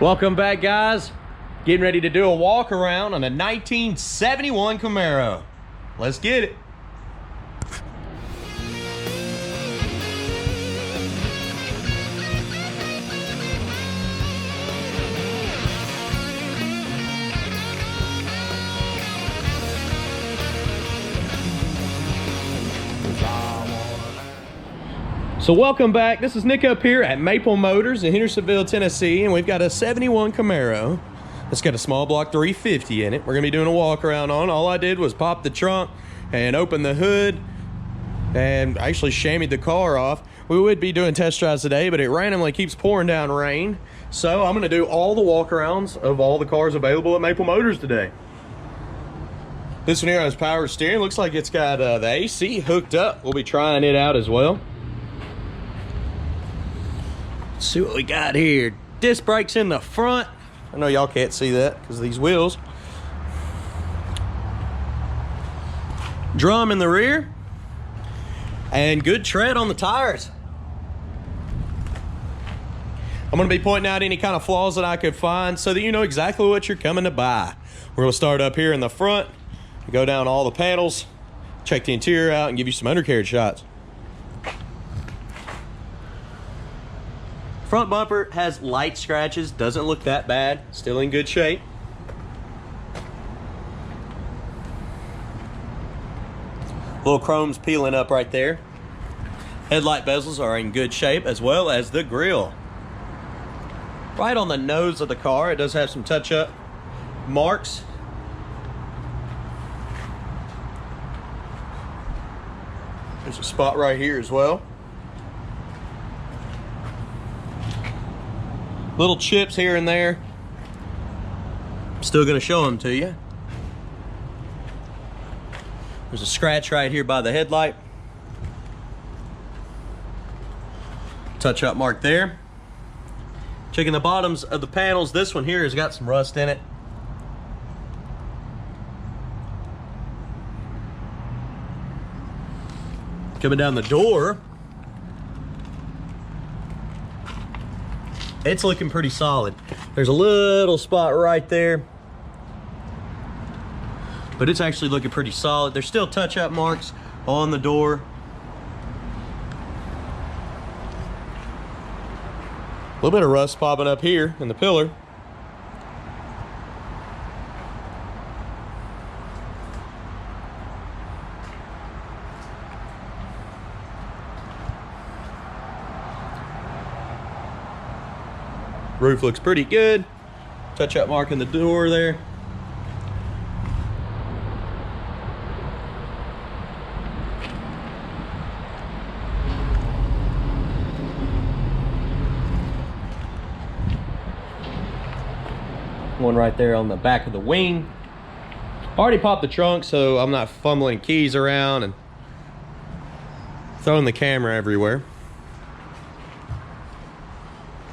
Welcome back, guys. Getting ready to do a walk around on a 1971 Camaro. Let's get it. So welcome back. This is Nick up here at Maple Motors in Hendersonville, Tennessee, and we've got a 71 Camaro. It's got a small block 350 in it. We're gonna be doing a walk around on. All I did was pop the trunk and open the hood and actually chamoised the car off. We would be doing test drives today, but it randomly keeps pouring down rain. So I'm gonna do all the walk arounds of all the cars available at Maple Motors today. This one here has power steering. Looks like it's got the AC hooked up. We'll be trying it out as well. Let's see what we got here. Disc brakes in the front. I know y'all can't see that because of these wheels. Drum in the rear. And good tread on the tires. I'm going to be pointing out any kind of flaws that I could find so that you know exactly what you're coming to buy. We're going to start up here in the front, go down all the panels, check the interior out, and give you some undercarriage shots. Front bumper has light scratches, doesn't look that bad, still in good shape. Little chrome's peeling up right there. Headlight bezels are in good shape, as well as the grille. Right on the nose of the car, it does have some touch-up marks. There's a spot right here as well. Little chips here and there. I'm still gonna show them to you. There's a scratch right here by the headlight. Touch-up mark there. Checking the bottoms of the panels. This one here has got some rust in it. Coming down the door, it's looking pretty solid. There's a little spot right there, but it's actually looking pretty solid. There's still touch-up marks on the door. A little bit of rust popping up here in the pillar. Roof looks pretty good. Touch-up mark in the door there. One right there on the back of the wing. Already popped the trunk, so I'm not fumbling keys around and throwing the camera everywhere.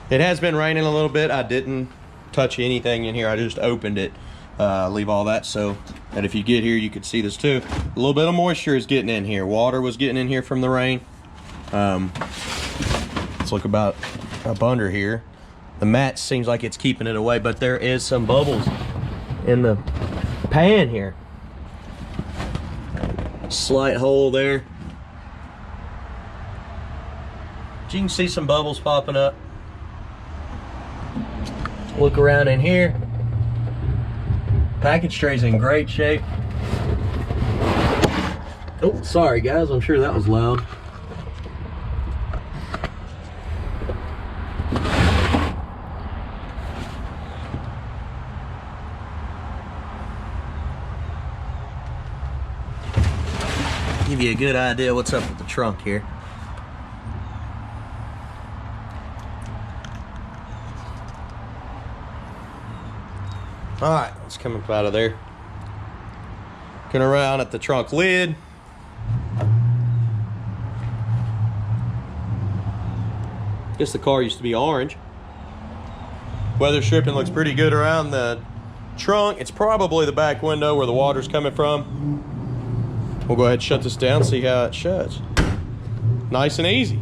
It has been raining a little bit. I didn't touch anything in here. I just opened it. Leave all that so that if you get here, you could see this too. A little bit of moisture is getting in here. Water was getting in here from the rain. Let's look about up under here. The mat seems like it's keeping it away, but there is some bubbles in the pan here. Slight hole there. But you can see some bubbles popping up. Look around in here. Package tray's in great shape. Oh, sorry guys, I'm sure that was loud. Give you a good idea what's up with the trunk here. All right, let's come up out of there. Looking around at the trunk lid. Guess the car used to be orange. Weather stripping looks pretty good around the trunk. It's probably the back window where the water's coming from. We'll go ahead and shut this down, see how it shuts. Nice and easy.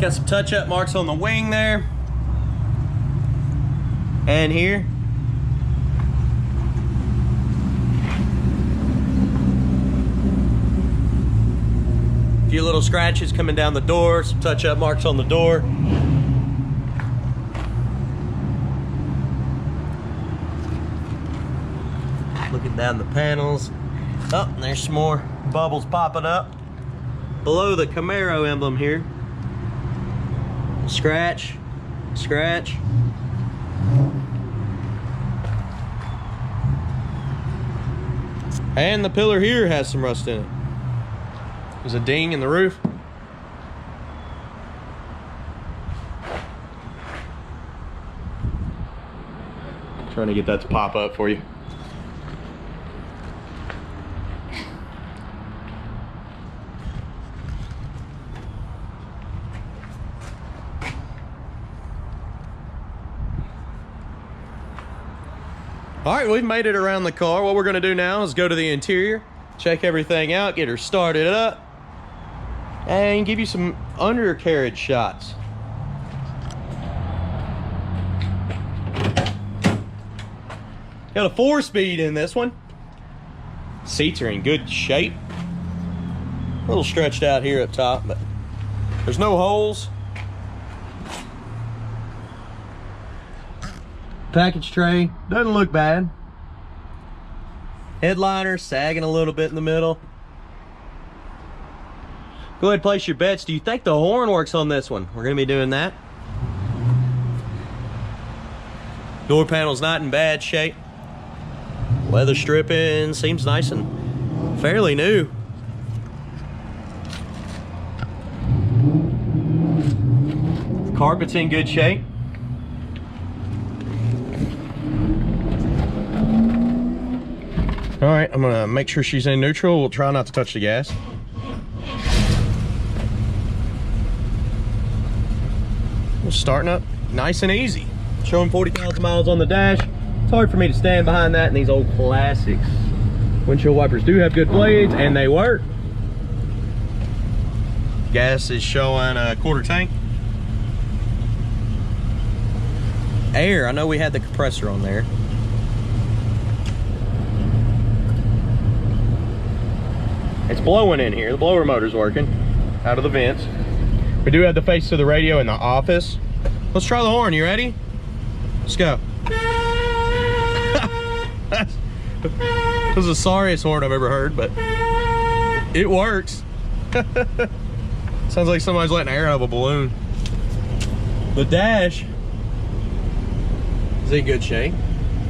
Got some touch-up marks on the wing there. And here. A few little scratches coming down the door, some touch-up marks on the door. Looking down the panels. Oh, and there's some more bubbles popping up below the Camaro emblem here. Scratch, scratch. And the pillar here has some rust in it. There's a ding in the roof. Trying to get that to pop up for you. All right, we've made it around the car. What we're gonna do now is go to the interior, check everything out, get her started up, and give you some undercarriage shots. Got a 4-speed in this one. Seats are in good shape. A little stretched out here up top, but there's no holes. Package tray doesn't look bad. Headliner sagging a little bit in the middle. Go ahead and place your bets. Do you think the horn works on this one? We're gonna be doing that. Door panel's not in bad shape. Leather stripping seems nice and fairly new. Carpet's in good shape. All right, I'm gonna make sure she's in neutral. We'll try not to touch the gas. We're starting up nice and easy. Showing 40,000 miles on the dash. It's hard for me to stand behind that in these old classics. Windshield wipers do have good blades and they work. Gas is showing a quarter tank. Air, I know we had the compressor on there. It's blowing in here. The blower motor's working out of the vents. We do have the face to the radio in the office. Let's try the horn. You ready? Let's go. This is the sorriest horn I've ever heard, but it works. Sounds like somebody's letting air out of a balloon. The dash is in good shape.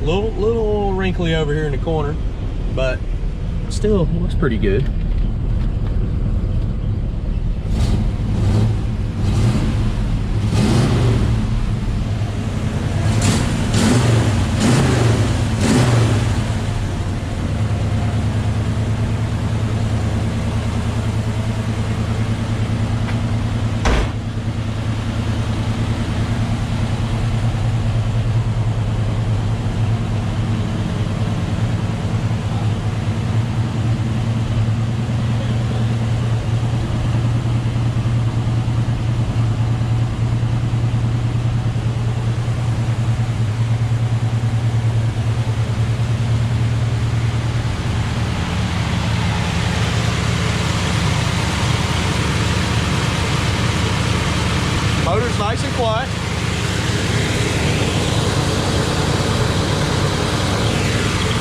Little wrinkly over here in the corner, but still looks pretty good. Motor's nice and quiet.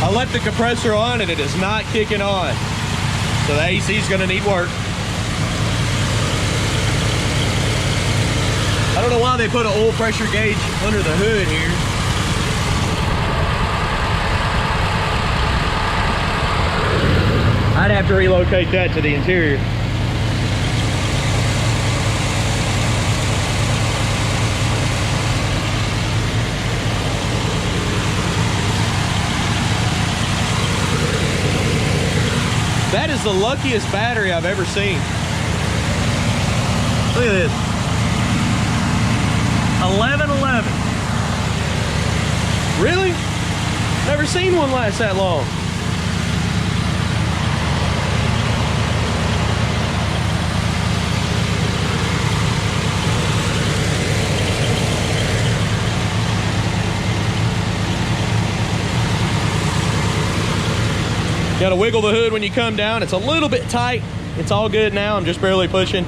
I left the compressor on and it is not kicking on. So the AC is going to need work. I don't know why they put an oil pressure gauge under the hood here. I'd have to relocate that to the interior. That is the luckiest battery I've ever seen. Look at this. 1111. Really? Never seen one last that long. Got to wiggle the hood when you come down. It's a little bit tight. It's all good now. I'm just barely pushing.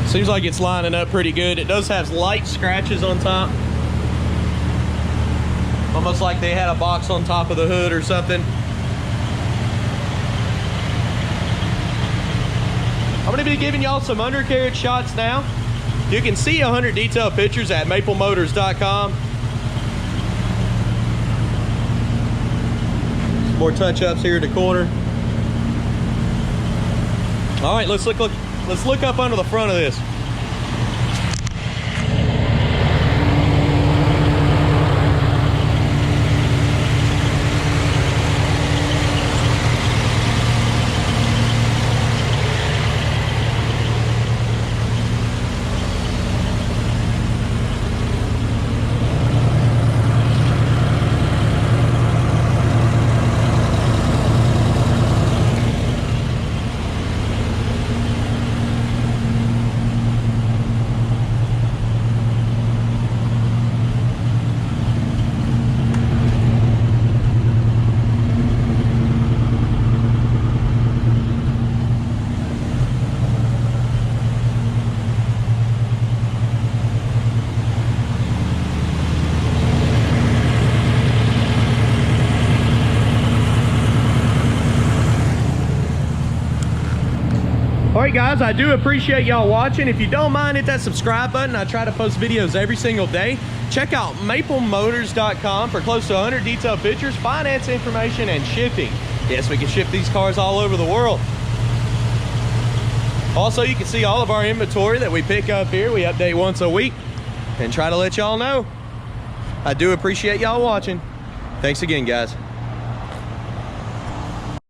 Seems like it's lining up pretty good. It does have light scratches on top. Almost like they had a box on top of the hood or something. I'm gonna be giving y'all some undercarriage shots now. You can see 100 detailed pictures at maplemotors.com. Some more touch-ups here at the corner. All right, let's look up under the front of this. All right, guys, I do appreciate y'all watching. If you don't mind, hit that subscribe button. I try to post videos every single day. Check out maplemotors.com for close to 100 detailed pictures, finance information, and shipping. Yes, we can ship these cars all over the world. Also, you can see all of our inventory that we pick up here. We update once a week and try to let y'all know. I do appreciate y'all watching. Thanks again, guys.